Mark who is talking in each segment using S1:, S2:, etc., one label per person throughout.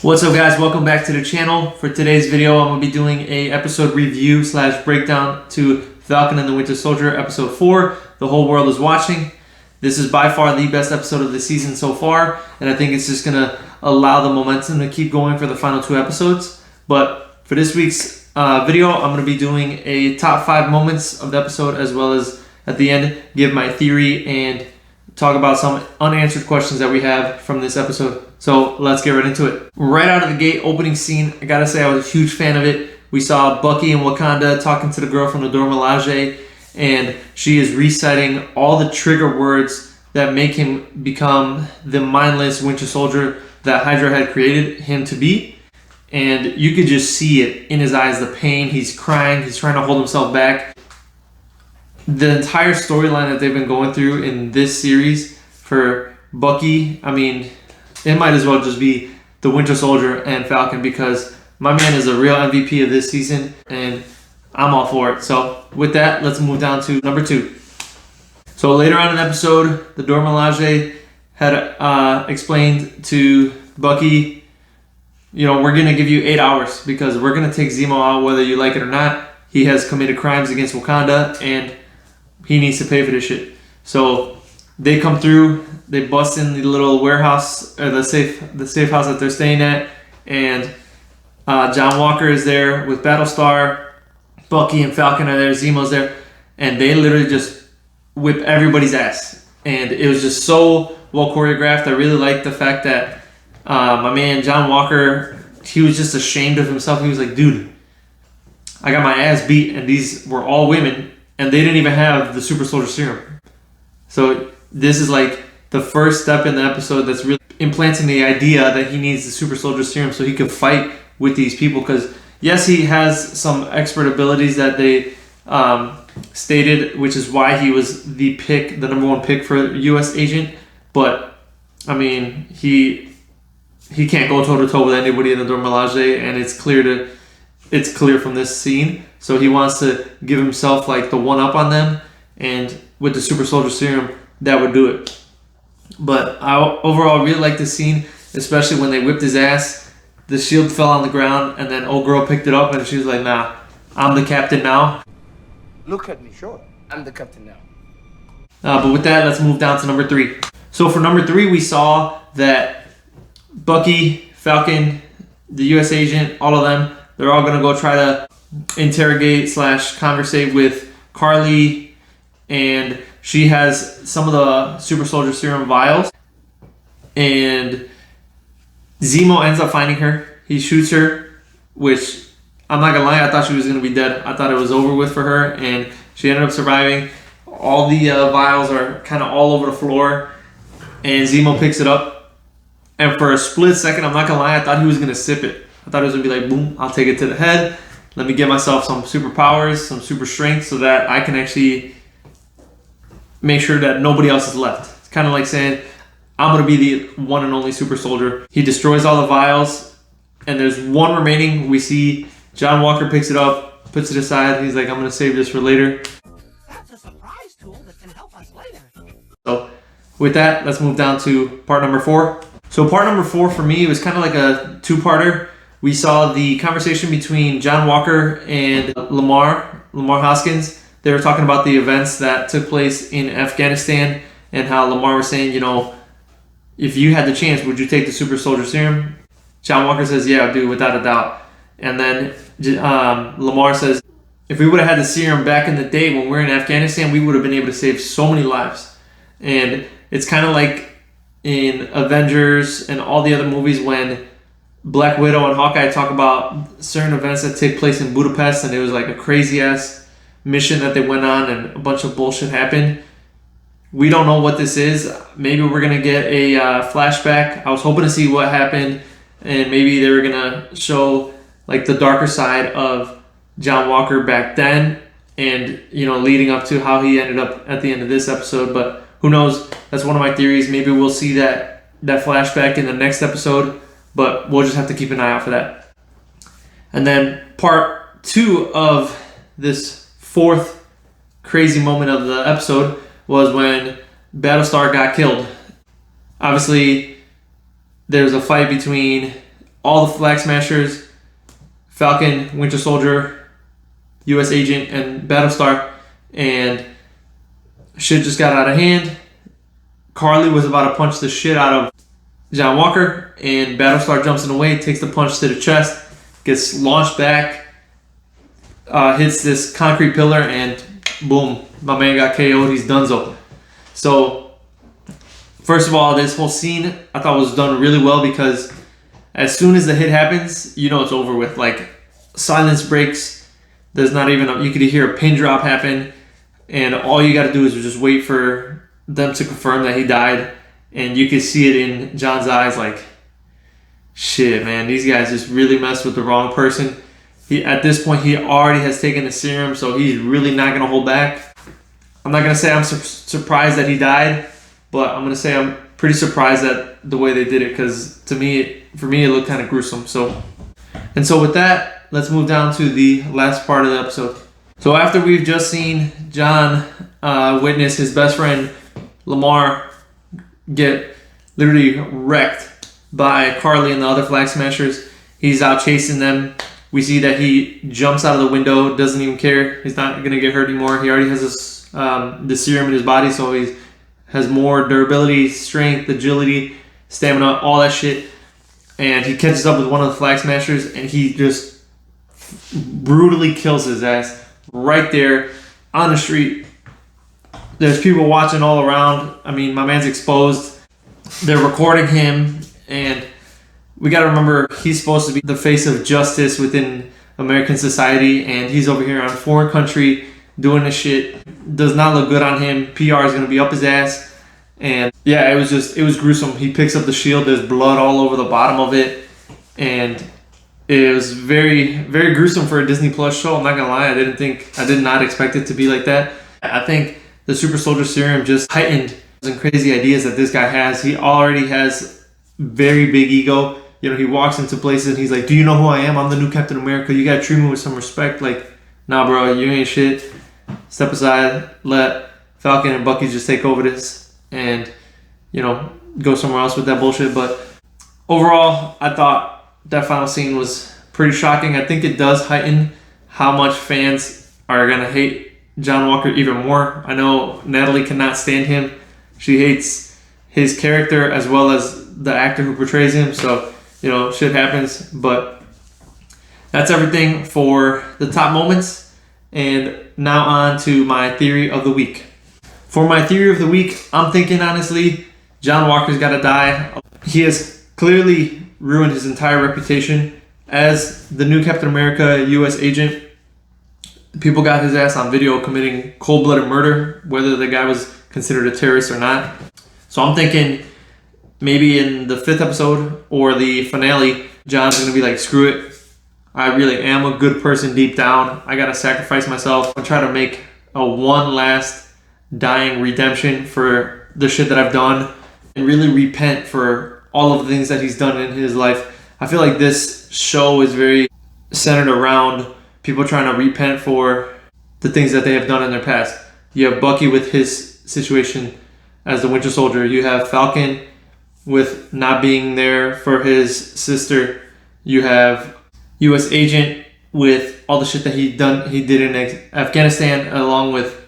S1: What's up, guys? Welcome back to the channel. For today's video, I'm going to be doing a episode review / breakdown to Falcon and the Winter Soldier episode 4, The Whole World is Watching. This is by far the best episode of the season so far, and I think it's just going to allow the momentum to keep going for the final 2 episodes. But for this week's video, I'm going to be doing a top 5 moments of the episode, as well as at the end give my theory and talk about some unanswered questions that we have from this episode. So let's get right into it. Right out of the gate, opening scene, I gotta say I was a huge fan of it. We saw Bucky in Wakanda talking to the girl from the Dora Milaje, and she is reciting all the trigger words that make him become the mindless Winter Soldier that Hydra had created him to be. And you could just see it in his eyes, the pain. He's crying, he's trying to hold himself back. The entire storyline that they've been going through in this series for Bucky, I mean, it might as well just be the Winter Soldier and Falcon, because my man is a real MVP of this season, and I'm all for it. So with that, let's move down to number 2. So later on in the episode, the Dora Milaje had explained to Bucky, you know, we're going to give you 8 hours because we're going to take Zemo out whether you like it or not. He has committed crimes against Wakanda, and he needs to pay for this shit. So they come through, they bust in the little warehouse, or the safe house that they're staying at, and John Walker is there with Battlestar, Bucky and Falcon are there, Zemo's there, and they literally just whip everybody's ass. And it was just so well choreographed. I really liked the fact that my man John Walker, he was just ashamed of himself. He was like, dude, I got my ass beat, and these were all women, and they didn't even have the super soldier serum. So this is like the first step in the episode that's really implanting the idea that he needs the super soldier serum so he can fight with these people. Because yes, he has some expert abilities that they stated, which is why he was the number 1 pick for U.S. agent. But I mean, he can't go toe to toe with anybody in the Dora Milaje, and it's clear from this scene. So he wants to give himself like the one up on them, and with the super soldier serum, that would do it. But I overall really like this scene, especially when they whipped his ass. The shield fell on the ground, and then old girl picked it up, and she was like, nah, I'm the captain now.
S2: Look at me, sure. I'm the captain now.
S1: But with that, let's move down to number 3. So for number 3, we saw that Bucky, Falcon, the U.S. agent, all of them, they're all going to go try to interrogate / conversate with Carly, and she has some of the super soldier serum vials, and Zemo ends up finding her. He shoots her, which I'm not gonna lie, I thought she was gonna be dead. I thought it was over with for her, and she ended up surviving. All the vials are kind of all over the floor, and Zemo picks it up, and for a split second, I'm not gonna lie, I thought he was gonna sip it. I thought it was gonna be like, boom, I'll take it to the head. Let me get myself some superpowers, some super strength, so that I can actually make sure that nobody else is left. It's kind of like saying, I'm going to be the one and only super soldier. He destroys all the vials, and there's one remaining. We see John Walker picks it up, puts it aside, and he's like, I'm going to save this for later.
S3: That's a surprise tool that can help us later.
S1: So with that, let's move down to part number 4. So part number 4 for me was kind of like a 2-parter. We saw the conversation between John Walker and Lamar Hoskins. They were talking about the events that took place in Afghanistan, and how Lamar was saying, you know, if you had the chance, would you take the super soldier serum? John Walker says, yeah, dude, without a doubt. And then Lamar says, if we would have had the serum back in the day when we were in Afghanistan, we would have been able to save so many lives. And it's kind of like in Avengers and all the other movies when Black Widow and Hawkeye talk about certain events that take place in Budapest, and it was like a crazy ass mission that they went on, and a bunch of bullshit happened. We don't know what this is. Maybe we're gonna get a flashback. I was hoping to see what happened, and maybe they were gonna show like the darker side of John Walker back then, and you know, leading up to how he ended up at the end of this episode. But who knows? That's one of my theories. Maybe we'll see that flashback in the next episode, but we'll just have to keep an eye out for that. And then part 2 of this 4th crazy moment of the episode was when Battlestar got killed. Obviously, there's a fight between all the Flag Smashers, Falcon, Winter Soldier, U.S. Agent, and Battlestar, and shit just got out of hand. Carly was about to punch the shit out of John Walker, and Battlestar jumps in the way, takes the punch to the chest, gets launched back, hits this concrete pillar, and boom, my man got KO'd. He's donezo. So, first of all, this whole scene I thought was done really well, because as soon as the hit happens, you know it's over with. Like, silence breaks. There's not even you could hear a pin drop happen, and all you got to do is just wait for them to confirm that he died, and you can see it in John's eyes, like, shit, man, these guys just really messed with the wrong person. At this point, he already has taken the serum, so he's really not going to hold back. I'm not going to say I'm surprised that he died, but I'm going to say I'm pretty surprised at the way they did it, because for me, it looked kind of gruesome. So with that, let's move down to the last part of the episode. So after we've just seen John witness his best friend Lamar get literally wrecked by Carly and the other Flag Smashers, he's out chasing them. We see that he jumps out of the window, doesn't even care. He's not going to get hurt anymore. He already has the serum in his body, so he has more durability, strength, agility, stamina, all that shit. And he catches up with one of the Flag Smashers, and he just brutally kills his ass right there on the street. There's people watching all around. I mean, my man's exposed. They're recording him, and we got to remember, he's supposed to be the face of justice within American society, and he's over here on a foreign country doing this shit. Does not look good on him. PR is going to be up his ass. And yeah, it was gruesome. He picks up the shield. There's blood all over the bottom of it, and it was very, very gruesome for a Disney Plus show. I'm not gonna lie. I did not expect it to be like that. I think the Super Soldier Serum just heightened some crazy ideas that this guy has. He already has very big ego. You know, he walks into places and he's like, "Do you know who I am? I'm the new Captain America. You gotta treat me with some respect." Like, nah, bro, you ain't shit. Step aside. Let Falcon and Bucky just take over this, and you know, go somewhere else with that bullshit. But overall, I thought that final scene was pretty shocking. I think it does heighten how much fans are gonna hate John Walker even more. I know Natalie cannot stand him. She hates his character as well as the actor who portrays him. So, you know, shit happens. But that's everything for the top moments. And now on to my theory of the week. For my theory of the week, I'm thinking, honestly, John Walker's got to die. He has clearly ruined his entire reputation as the new Captain America U.S. agent. People got his ass on video committing cold-blooded murder, whether the guy was considered a terrorist or not. So I'm thinking maybe in the 5th episode or the finale, John's going to be like, screw it. I really am a good person deep down. I got to sacrifice myself and try to make a one last dying redemption for the shit that I've done and really repent for all of the things that he's done in his life. I feel like this show is very centered around people trying to repent for the things that they have done in their past. You have Bucky with his situation as the Winter Soldier. You have Falcon with not being there for his sister. You have U.S. Agent with all the shit that he did in Afghanistan, along with,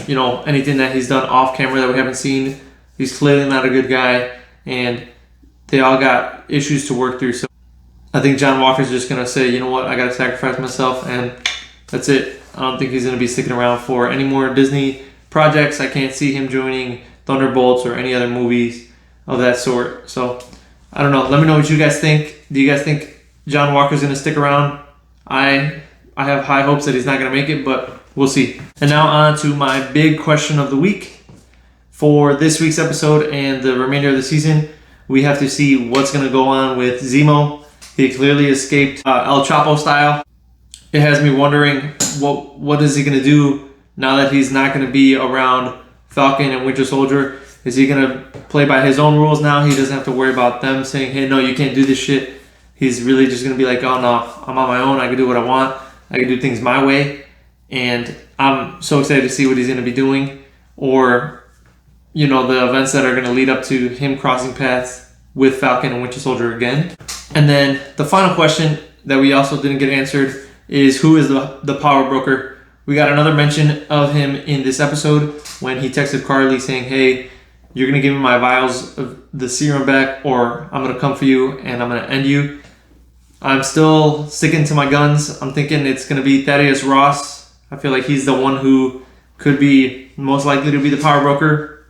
S1: you know, anything that he's done off camera that we haven't seen. He's clearly not a good guy, and they all got issues to work through. So I think John Walker's just going to say, you know what, I got to sacrifice myself, and that's it. I don't think he's going to be sticking around for any more Disney projects. I can't see him joining Thunderbolts or any other movies of that sort. So I don't know. Let me know what you guys think. Do you guys think John Walker's going to stick around? I have high hopes that he's not going to make it, but we'll see. And now on to my big question of the week. For this week's episode and the remainder of the season, we have to see what's going to go on with Zemo. He clearly escaped El Chapo style. It has me wondering what is he going to do now that he's not going to be around Falcon and Winter Soldier. Is he going to play by his own rules now? He doesn't have to worry about them saying, hey, no, you can't do this shit. He's really just going to be like, oh, no, I'm on my own. I can do what I want. I can do things my way. And I'm so excited to see what he's going to be doing. Or, you know, the events that are going to lead up to him crossing paths with Falcon and Winter Soldier again. And then the final question that we also didn't get answered is, who is the power broker? We got another mention of him in this episode when he texted Carly saying, hey, you're going to give me my vials of the serum back, or I'm going to come for you and I'm going to end you. I'm still sticking to my guns. I'm thinking it's going to be Thaddeus Ross. I feel like he's the one who could be most likely to be the power broker.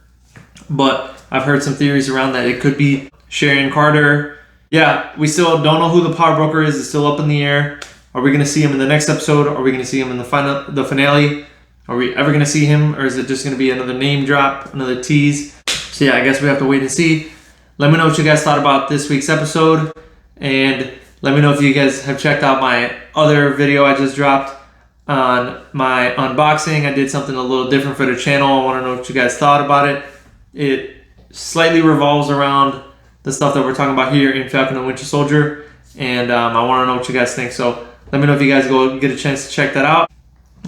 S1: But I've heard some theories around that it could be Sharon Carter. Yeah, we still don't know who the power broker is. It's still up in the air. Are we going to see him in the next episode? Are we going to see him in the finale? Are we ever going to see him? Or is it just going to be another name drop, another tease? So yeah, I guess we have to wait and see. Let me know what you guys thought about this week's episode. And let me know if you guys have checked out my other video I just dropped on my unboxing. I did something a little different for the channel. I want to know what you guys thought about it. It slightly revolves around the stuff that we're talking about here in Falcon and Winter Soldier. And I want to know what you guys think. So let me know if you guys go get a chance to check that out.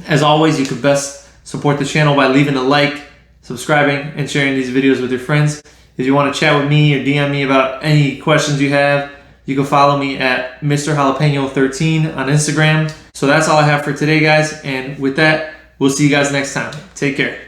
S1: As always, you can best support the channel by leaving a like, subscribing, and sharing these videos with your friends. If you want to chat with me or DM me about any questions you have, you can follow me at Mr. Jalapeno 13 on Instagram. So that's all I have for today, guys. And with that, we'll see you guys next time. Take care.